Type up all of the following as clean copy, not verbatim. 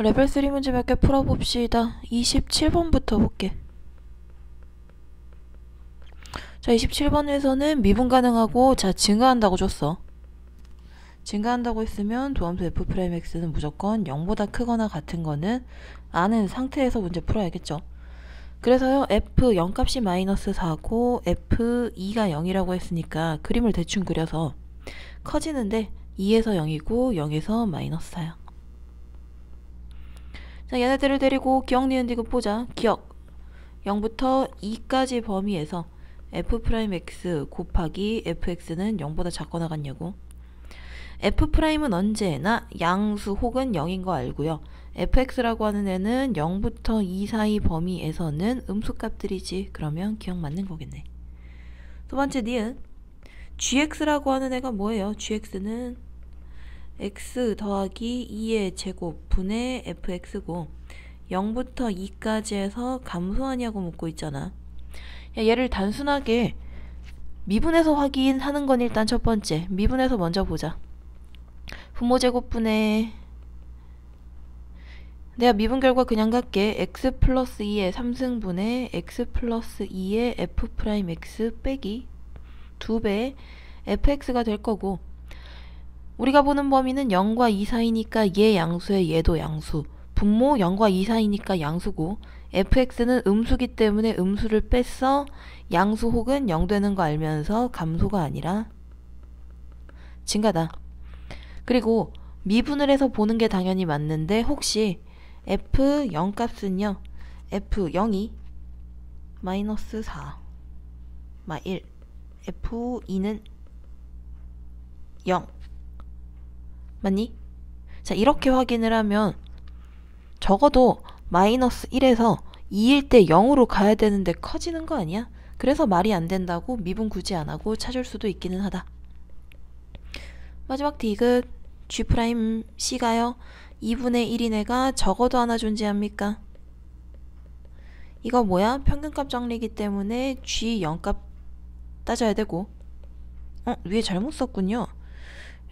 레벨 3 문제 몇 개 풀어봅시다. 27번부터 볼게. 자, 27번에서는 미분 가능하고, 자, 증가한다고 줬어. 증가한다고 했으면 도함수 f'x는 무조건 0보다 크거나 같은 거는 아는 상태에서 문제 풀어야겠죠. 그래서요, f 0값이 마이너스 4고 f2가 0이라고 했으니까 그림을 대충 그려서 커지는데 2에서 0이고 0에서 마이너스 4야. 자, 얘네들을 데리고 기억, 니은, 디귿 보자. 기억 0부터 2까지 범위에서 f'x 곱하기 fx는 0보다 작거나 같냐고. f'은 언제나 양수 혹은 0인 거 알고요. fx라고 하는 애는 0부터 2 사이 범위에서는 음수값들이지. 그러면 기억 맞는 거겠네. 두 번째 니은 gx라고 하는 애가 뭐예요? gx는 x 더하기 2의 제곱 분의 fx고 0부터 2까지 해서 감소하냐고 묻고 있잖아. 야, 얘를 단순하게 미분해서 확인하는 건 일단 첫 번째. 미분해서 먼저 보자. 분모 제곱분의 내가 미분 결과 그냥 갈게. x 플러스 2의 3승분의 x 플러스 2의 f'x 빼기 2배의 fx가 될 거고, 우리가 보는 범위는 0과 2 사이니까 얘 양수에 얘도 양수, 분모 0과 2 사이니까 양수고, fx는 음수기 때문에 음수를 뺐어. 양수 혹은 0 되는 거 알면서 감소가 아니라 증가다. 그리고 미분을 해서 보는 게 당연히 맞는데, 혹시 f0 값은요, f0이 마이너스 4 마 1, f2는 0 맞니? 자, 이렇게 확인을 하면 적어도 마이너스 1에서 2일 때 0으로 가야 되는데 커지는 거 아니야? 그래서 말이 안 된다고 미분 굳이 안 하고 찾을 수도 있기는 하다. 마지막 디귿 G'C가요 2분의 1인 애가 적어도 하나 존재합니까? 이거 뭐야? 평균값 정리이기 때문에 G 0값 따져야 되고, 위에 잘못 썼군요.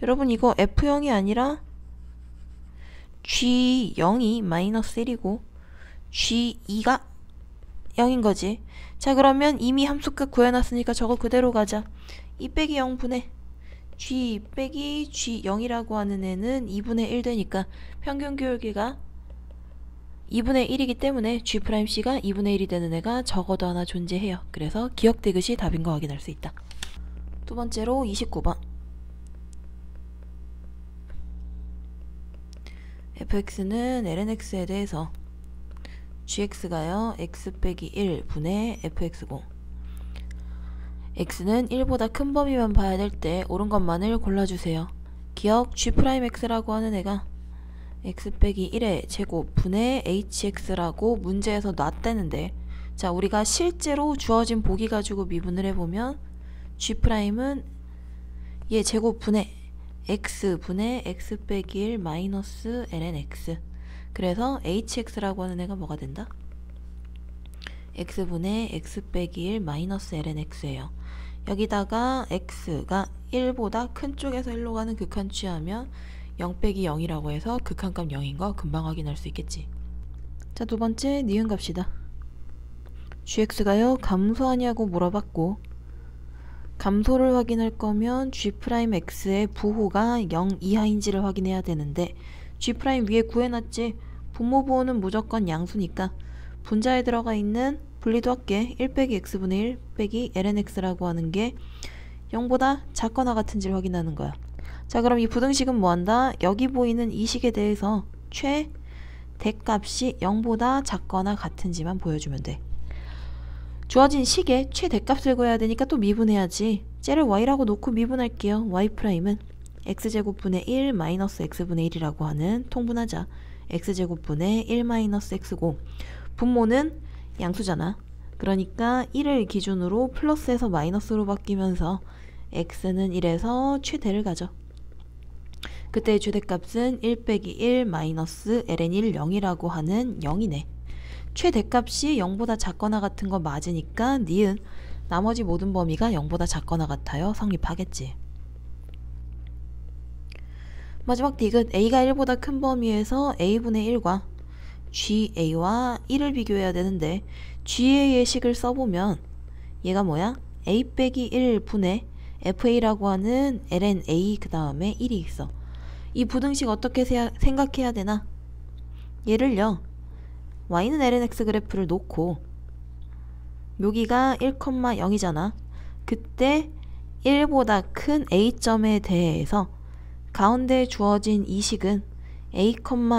여러분, 이거 F0이 아니라 G0이 마이너스 1이고 G2가 0인 거지. 자, 그러면 이미 함수값 구해놨으니까 저거 그대로 가자. 2 빼기 0분의 G 빼기 G0이라고 하는 애는 2분의 1 되니까 평균 기울기가 2분의 1이기 때문에 G'C가 2분의 1이 되는 애가 적어도 하나 존재해요. 그래서 기억 디귿이 답인 거 확인할 수 있다. 두 번째로 29번. fx는 lnx에 대해서 gx가요 x 빼기 1 분의 fx고, x는 1보다 큰 범위만 봐야 될 때 옳은 것만을 골라주세요. 기억 g'x라고 하는 애가 x 빼기 1의 제곱 분의 hx라고 문제에서 놨다는데, 자, 우리가 실제로 주어진 보기 가지고 미분을 해보면 g'은 얘 제곱 분의 x 분의 x 빼기 1 마이너스 lnx, 그래서 hx라고 하는 애가 뭐가 된다? x분의 x 빼기 1 마이너스 lnx예요. 여기다가 x가 1보다 큰 쪽에서 1로 가는 극한 취하면 0 빼기 0이라고 해서 극한값 0인 거 금방 확인할 수 있겠지. 자, 두 번째 니은 갑시다. gx가요 감소하냐고 물어봤고, 감소를 확인할 거면 g'x의 부호가 0 이하인지를 확인해야 되는데, g' 위에 구해놨지. 분모부호는 무조건 양수니까 분자에 들어가 있는 분리도 할게. 1 빼기 x분의 1 빼기 lnx라고 하는 게 0보다 작거나 같은지를 확인하는 거야. 자, 그럼 이 부등식은 뭐한다? 여기 보이는 이 식에 대해서 최대값이 0보다 작거나 같은지만 보여주면 돼. 주어진 식에 최대값을 구해야 되니까 또 미분해야지. 쟤를 y라고 놓고 미분할게요. y'은 x제곱분의 1 마이너스 x분의 1이라고 하는 통분하자. x제곱분의 1 마이너스 x고, 분모는 양수잖아. 그러니까 1을 기준으로 플러스에서 마이너스로 바뀌면서 x는 1에서 최대를 가져. 그때의 최대값은 1 빼기 1 마이너스 ln1 0이라고 하는 0이네. 최대값이 0보다 작거나 같은 거 맞으니까 니은 나머지 모든 범위가 0보다 작거나 같아요. 성립하겠지. 마지막 디귿 a가 1보다 큰 범위에서 a분의 1과 GA와 1을 비교해야 되는데 GA의 식을 써보면 얘가 뭐야? a 빼기 1분의 FA라고 하는 ln 그 다음에 1이 있어. 이 부등식 어떻게 생각해야 되나? 얘를요, y는 lnx 그래프를 놓고 여기가 1,0이잖아. 그때 1보다 큰 a점에 대해서 가운데에 주어진 이 식은 a,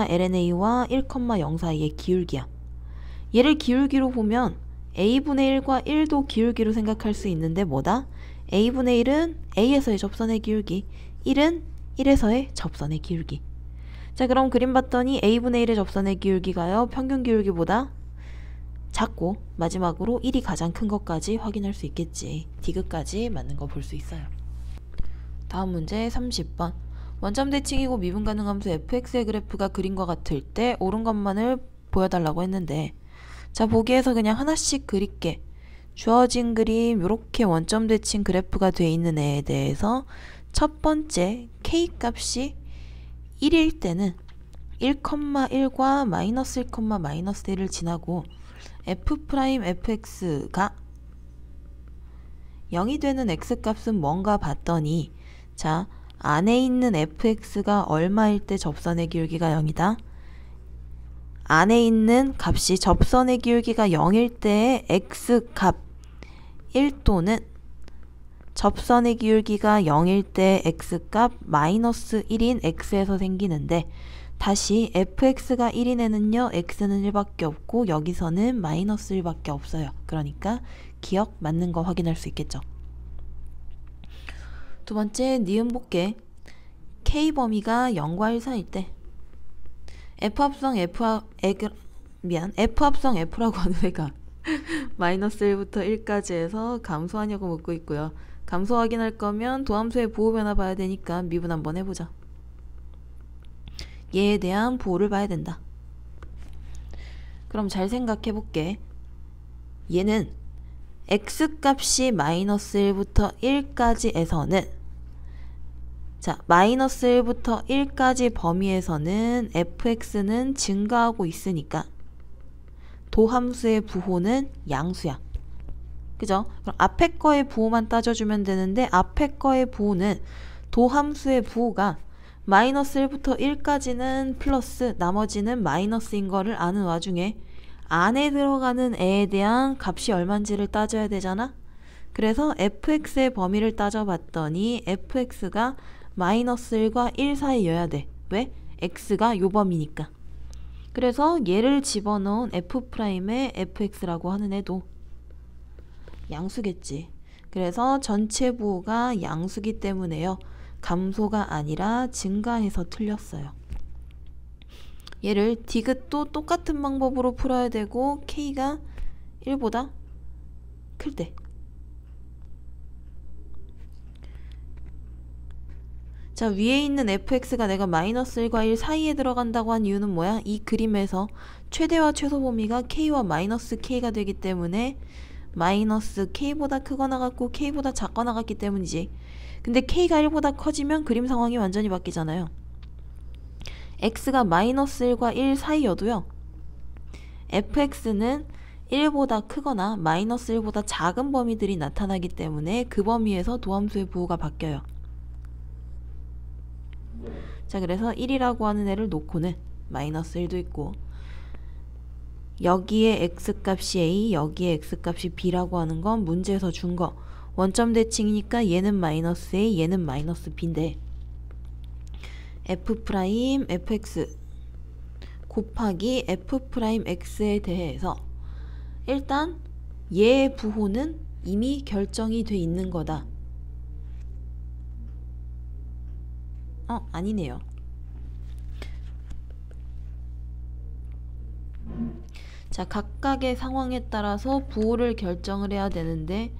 lna와 1,0 사이의 기울기야. 얘를 기울기로 보면 a분의 1과 1도 기울기로 생각할 수 있는데 뭐다? a분의 1은 a에서의 접선의 기울기, 1은 1에서의 접선의 기울기. 자, 그럼 그림 봤더니 a분의 1의 접선의 기울기가요, 평균 기울기보다 작고 마지막으로 1이 가장 큰 것까지 확인할 수 있겠지. 디귿까지 맞는 거 볼 수 있어요. 다음 문제 30번. 원점 대칭이고 미분 가능 함수 fx의 그래프가 그림과 같을 때 옳은 것만을 보여달라고 했는데, 자, 보기에서 그냥 하나씩 그릴게. 주어진 그림 요렇게 원점 대칭 그래프가 돼 있는 애에 대해서 첫 번째 k 값이 1일 때는 1,1과 마이너스 1, 마이너스 1을 지나고 f'fx가 0이 되는 x값은 뭔가 봤더니, 자, 안에 있는 fx가 얼마일 때 접선의 기울기가 0이다? 안에 있는 값이 접선의 기울기가 0일 때의 x값 1또는 접선의 기울기가 0일 때 x값 마이너스 1인 x에서 생기는데, 다시 fx가 1인 애는요, x는 1밖에 없고 여기서는 마이너스 1밖에 없어요. 그러니까 기억 맞는 거 확인할 수 있겠죠. 두 번째 니은 볼게. k 범위가 0과 1 사이일 때 f합성 f라고 하는 애가 마이너스 1부터 1까지 해서 감소하냐고 묻고 있고요. 감소 확인할 거면 도함수의 부호 변화 봐야 되니까 미분 한번 해보자. 얘에 대한 부호를 봐야 된다. 그럼 잘 생각해 볼게. 얘는 x값이 마이너스 1부터 1까지에서는, 자, 마이너스 1부터 1까지 범위에서는 fx는 증가하고 있으니까 도함수의 부호는 양수야. 그죠? 그럼 앞에 거의 부호만 따져주면 되는데, 앞에 거의 부호는 도함수의 부호가 마이너스 1부터 1까지는 플러스, 나머지는 마이너스인 거를 아는 와중에 안에 들어가는 애에 대한 값이 얼만지를 따져야 되잖아? 그래서 fx의 범위를 따져봤더니 fx가 마이너스 1과 1 사이여야 돼. 왜? x가 요 범위니까. 그래서 얘를 집어넣은 f'의 fx라고 하는 애도 양수겠지. 그래서 전체 부호가 양수기 때문에요, 감소가 아니라 증가해서 틀렸어요. 얘를 디귿도 똑같은 방법으로 풀어야 되고 k가 1보다 클 때, 자, 위에 있는 fx가 내가 마이너스 1과 1 사이에 들어간다고 한 이유는 뭐야? 이 그림에서 최대와 최소 범위가 k와 마이너스 k가 되기 때문에 마이너스 k보다 크거나 같고 k보다 작거나 같기 때문이지. 근데 k가 1보다 커지면 그림 상황이 완전히 바뀌잖아요. x가 마이너스 1과 1 사이여도요, fx는 1보다 크거나 마이너스 1보다 작은 범위들이 나타나기 때문에 그 범위에서 도함수의 부호가 바뀌어요. 자, 그래서 1이라고 하는 애를 놓고는 마이너스 1도 있고, 여기에 x값이 a, 여기에 x값이 b라고 하는 건 문제에서 준 거. 원점 대칭이니까 얘는 마이너스 a, 얘는 마이너스 b인데 f'fx 곱하기 f'x에 대해서 일단 얘의 부호는 이미 결정이 돼 있는 거다. 아니네요. 자, 각각의 상황에 따라서 부호를 결정을 해야 되는데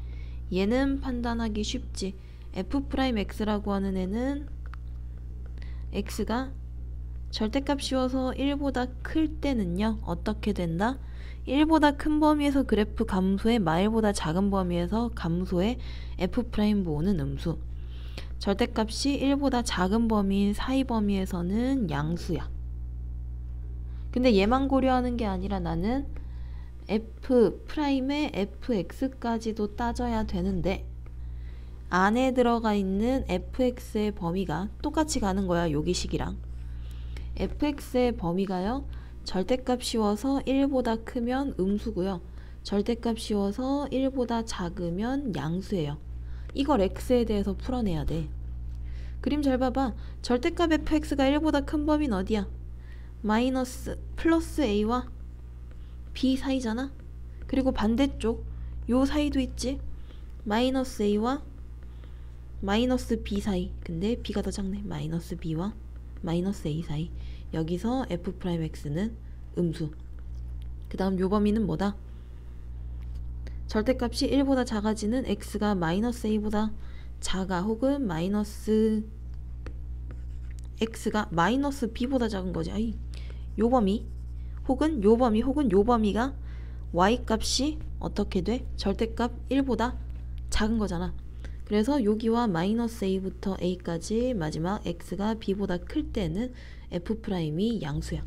얘는 판단하기 쉽지. f'x라고 하는 애는 x가 절대값 씌워서 1보다 클 때는요, 어떻게 된다? 1보다 큰 범위에서 그래프 감소에 마일보다 작은 범위에서 감소에 f' 부호는 음수. 절대값이 1보다 작은 범위인 사이 범위에서는 양수야. 근데 얘만 고려하는 게 아니라 나는 F'의 fx까지도 따져야 되는데 안에 들어가 있는 fx의 범위가 똑같이 가는 거야. 여기식이랑. fx의 범위가요. 절대값 씌워서 1보다 크면 음수고요. 절대값 씌워서 1보다 작으면 양수예요. 이걸 x에 대해서 풀어내야 돼. 그림 잘 봐봐. 절대값 fx가 1보다 큰 범위는 어디야? 마이너스 플러스 a와 b 사이잖아. 그리고 반대쪽 요 사이도 있지. 마이너스 a와 마이너스 b 사이. 근데 b가 더 작네. 마이너스 b와 마이너스 a 사이. 여기서 f'x는 음수. 그 다음 요 범위는 뭐다? 절대값이 1보다 작아지는 x가 마이너스 a보다 작아 혹은 마이너스 x가 마이너스 b보다 작은 거지. 아이, 요 범위 혹은 요 범위 혹은 요 범위가 y 값이 어떻게 돼? 절대값 1보다 작은 거잖아. 그래서 여기와 마이너스 a부터 a까지 마지막 x가 b보다 클 때는 f'이 양수야.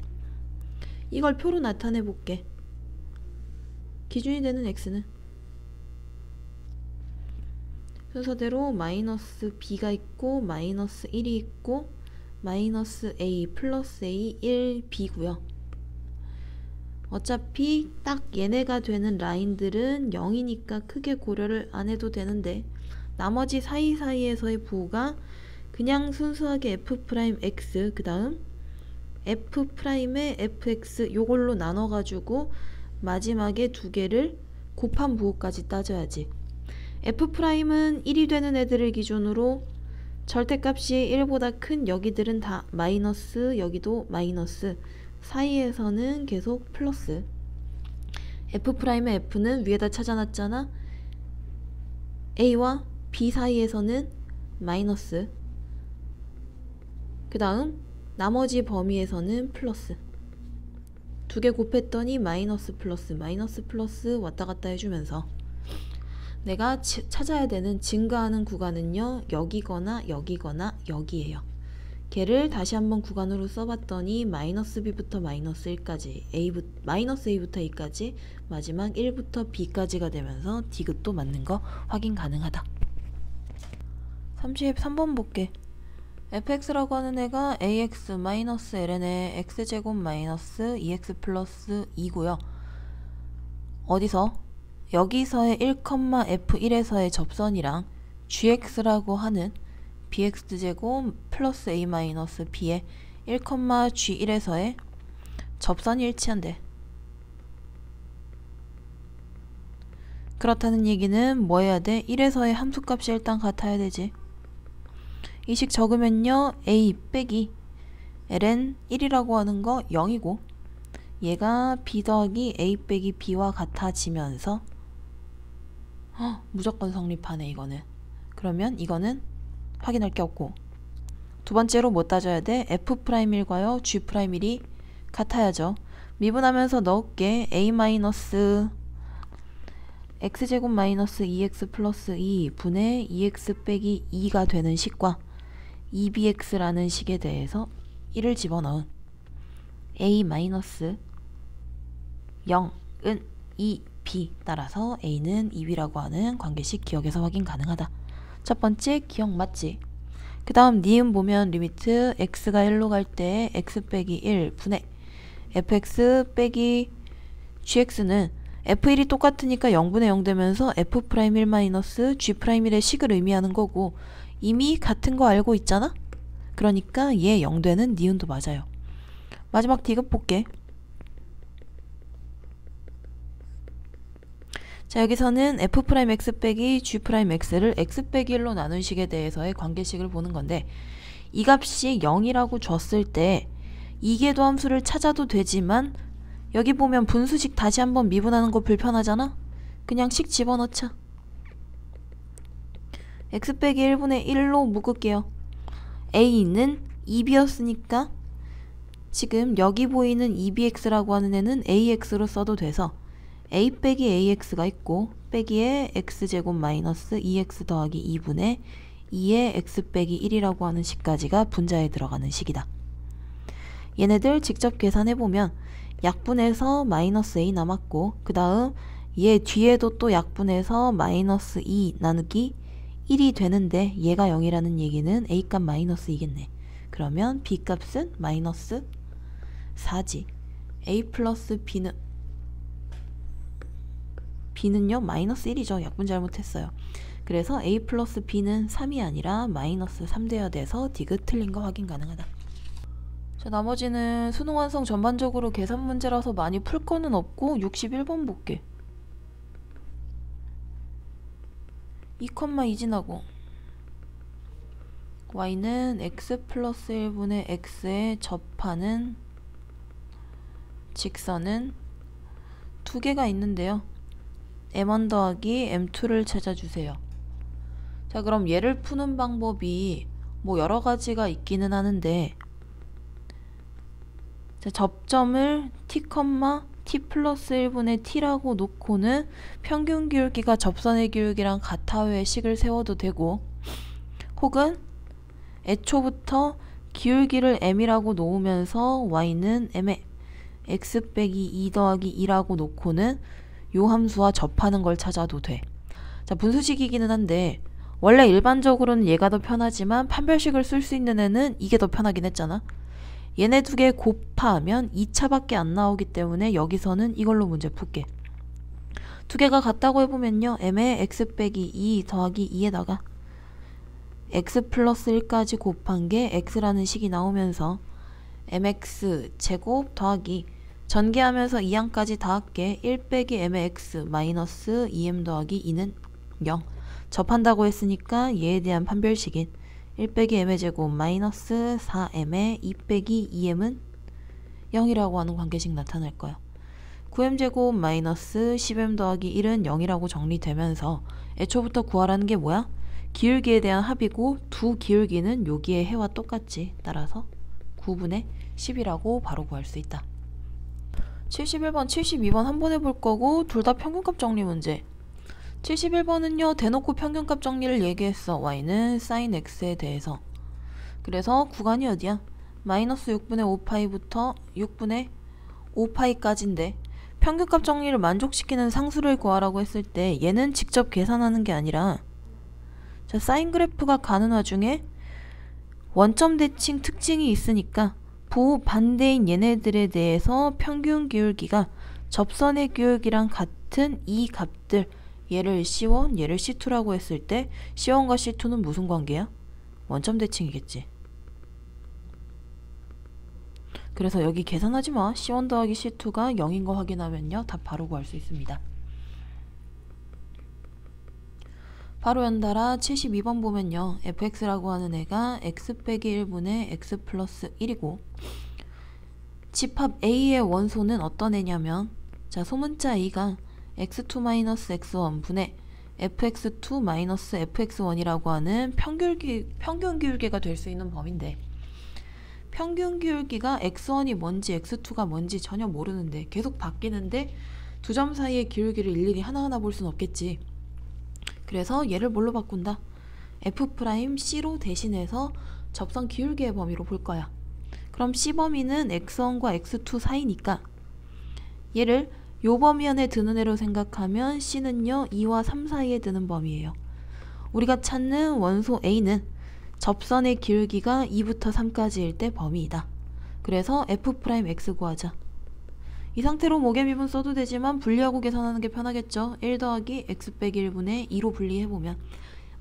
이걸 표로 나타내 볼게. 기준이 되는 x는 순서대로 마이너스 b가 있고 마이너스 1이 있고 마이너스 a 플러스 a 1b고요. 어차피 딱 얘네가 되는 라인들은 0이니까 크게 고려를 안 해도 되는데 나머지 사이사이에서의 부호가 그냥 순수하게 f'x 그 다음 f'의 fx 요걸로 나눠가지고 마지막에 두 개를 곱한 부호까지 따져야지. f'은 1이 되는 애들을 기준으로 절대값이 1보다 큰 여기들은 다 마이너스, 여기도 마이너스, 사이에서는 계속 플러스. f'의 f는 위에다 찾아놨잖아. a와 b 사이에서는 마이너스. 그 다음 나머지 범위에서는 플러스. 두 개 곱했더니 마이너스 플러스 마이너스 플러스 왔다 갔다 해주면서 내가 찾아야 되는 증가하는 구간은요. 여기거나 여기거나 여기에요. 걔를 다시 한번 구간으로 써봤더니 마이너스 b부터 마이너스 1까지 마이너스 a부터 a까지 마지막 1부터 b까지가 되면서 디귿도 맞는 거 확인 가능하다. 33번 볼게. fx라고 하는 애가 ax 마이너스 ln의 x제곱 마이너스 2x 플러스 2고요. 어디서? 여기서의 1,f1에서의 접선이랑 gx라고 하는 bx제곱 플러스 a 마이너스 b의 1,g1에서의 접선이 일치한대. 그렇다는 얘기는 뭐 해야 돼? 1에서의 함수값이 일단 같아야 되지. 이 식 적으면요. a 빼기 ln 1이라고 하는 거 0이고 얘가 b 더하기 a 빼기 b와 같아지면서 무조건 성립하네 이거는. 그러면 이거는 확인할 게 없고 두 번째로 뭐 따져야 돼? f'1과요 g'1이 같아야죠. 미분하면서 넣을게. a 마이너스 x제곱 마이너스 2x 플러스 2 분의 2x 빼기 2가 되는 식과 2bx라는 식에 대해서 1을 집어넣은 a 마이너스 0은 2b 따라서 a는 2b라고 하는 관계식 기억에서 확인 가능하다. 첫 번째 기억 맞지? 그 다음 니은 보면 리미트 x가 1로 갈 때 x 빼기 1 분의 fx 빼기 gx는 f1이 똑같으니까 0분의 0 되면서 f'1 마이너스 g'1의 식을 의미하는 거고 이미 같은 거 알고 있잖아? 그러니까 얘 0 되는 니은도 맞아요. 마지막 디귿 볼게. 자 여기서는 f'x 빼기 g'x를 x 빼기 1로 나눈 식에 대해서의 관계식을 보는 건데 이 값이 0이라고 줬을 때 이계도 함수를 찾아도 되지만 여기 보면 분수식 다시 한번 미분하는 거 불편하잖아? 그냥 식 집어넣자. x 빼기 1분의 1로 묶을게요. a는 2b였으니까 지금 여기 보이는 2bx라고 하는 애는 ax로 써도 돼서 a 빼기 ax가 있고 빼기에 x제곱 마이너스 2x 더하기 2분의 2의 x 빼기 1이라고 하는 식까지가 분자에 들어가는 식이다. 얘네들 직접 계산해보면 약분해서 마이너스 a 남았고 그 다음 얘 뒤에도 또 약분해서 마이너스 2 나누기 1이 되는데 얘가 0이라는 얘기는 a값 마이너스 2겠네. 그러면 b값은 마이너스 4지. a 플러스 b는요 마이너스 1이죠. 약분 잘못했어요. 그래서 a 플러스 b는 3이 아니라 마이너스 3 돼야 돼서 디귿 틀린 거 확인 가능하다. 자, 나머지는 수능 완성 전반적으로 계산 문제라서 많이 풀 거는 없고 61번 볼게. 2,2 지나고 y는 x 플러스 1분의 x에 접하는 직선은 두 개가 있는데요. m1 더하기 m2를 찾아주세요. 자, 그럼 얘를 푸는 방법이 뭐 여러 가지가 있기는 하는데, 자, 접점을 t, t 플러스 1분의 t라고 놓고는 평균 기울기가 접선의 기울기랑 같아요의 식을 세워도 되고, 혹은 애초부터 기울기를 m이라고 놓으면서 y는 m에 x 빼기 2 더하기 2라고 놓고는 요 함수와 접하는 걸 찾아도 돼. 자, 분수식이기는 한데 원래 일반적으로는 얘가 더 편하지만 판별식을 쓸 수 있는 애는 이게 더 편하긴 했잖아. 얘네 두 개 곱하면 2차밖에 안 나오기 때문에 여기서는 이걸로 문제 풀게. 두 개가 같다고 해보면요, m에 x 빼기 2 더하기 2에다가 x 플러스 1까지 곱한 게 x라는 식이 나오면서 mx 제곱 더하기 전개하면서 2항까지 다 할게. 1 빼기 m의 x 마이너스 2m 더하기 2는 0. 접한다고 했으니까 얘에 대한 판별식인 1 빼기 m의 제곱 마이너스 4m의 2 빼기 2m은 0이라고 하는 관계식 나타날 거야. 9m 제곱 마이너스 10m 더하기 1은 0이라고 정리되면서 애초부터 구하라는 게 뭐야? 기울기에 대한 합이고 두 기울기는 여기의 해와 똑같지. 따라서 9분의 10이라고 바로 구할 수 있다. 71번, 72번 한 번 해볼 거고 둘 다 평균값 정리 문제. 71번은요 대놓고 평균값 정리를 얘기했어. y는 sin x에 대해서. 그래서 구간이 어디야? 마이너스 6분의 5파이부터 6분의 5파이까지인데 평균값 정리를 만족시키는 상수를 구하라고 했을 때 얘는 직접 계산하는 게 아니라, 자, 사인 그래프가 가는 와중에 원점 대칭 특징이 있으니까 부반대인 얘네들에 대해서 평균 기울기가 접선의 기울기랑 같은 이 값들, 얘를 C1, 얘를 C2라고 했을 때 C1과 C2는 무슨 관계야? 원점 대칭이겠지. 그래서 여기 계산하지 마. C1 더하기 C2가 0인 거 확인하면요 답 바로 구할 수 있습니다. 바로 연달아 72번 보면요, fx라고 하는 애가 x 빼기 1분의 x 플러스 1이고 집합 a의 원소는 어떤 애냐면, 자, 소문자 a가 x2-x1 분의 fx2-fx1이라고 하는 평균 기울기가 될 수 있는 범위인데, 평균 기울기가 x1이 뭔지 x2가 뭔지 전혀 모르는데 계속 바뀌는데 두 점 사이의 기울기를 일일이 하나하나 볼 수는 없겠지. 그래서 얘를 뭘로 바꾼다? f'C로 대신해서 접선 기울기의 범위로 볼 거야. 그럼 C 범위는 x1과 x2 사이니까 얘를 요 범위 안에 드는 애로 생각하면 C는요 2와 3 사이에 드는 범위예요. 우리가 찾는 원소 A는 접선의 기울기가 2부터 3까지일 때 범위이다. 그래서 f'X 구하자. 이 상태로 모계미분 써도 되지만 분리하고 계산하는 게 편하겠죠. 1 더하기 x 빼기 1분의 2로 분리해보면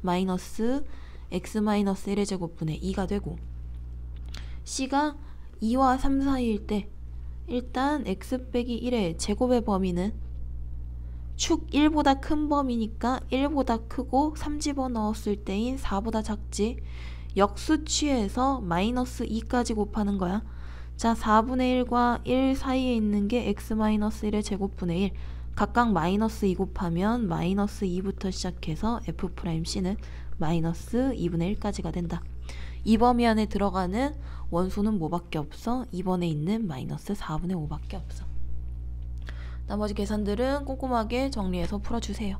마이너스 x 마이너스 1의 제곱분의 2가 되고, c가 2와 3 사이일 때 일단 x 빼기 1의 제곱의 범위는 축 1보다 큰 범위니까 1보다 크고 3 집어넣었을 때인 4보다 작지. 역수 취해서 마이너스 2까지 곱하는 거야. 자, 4분의 1과 1 사이에 있는 게 x-1의 제곱분의 1. 각각 마이너스 2 곱하면 마이너스 2부터 시작해서 f'C는 마이너스 2분의 1까지가 된다. 이 범위 안에 들어가는 원소는 뭐밖에 없어? 2번에 있는 마이너스 4분의 5밖에 없어. 나머지 계산들은 꼼꼼하게 정리해서 풀어주세요.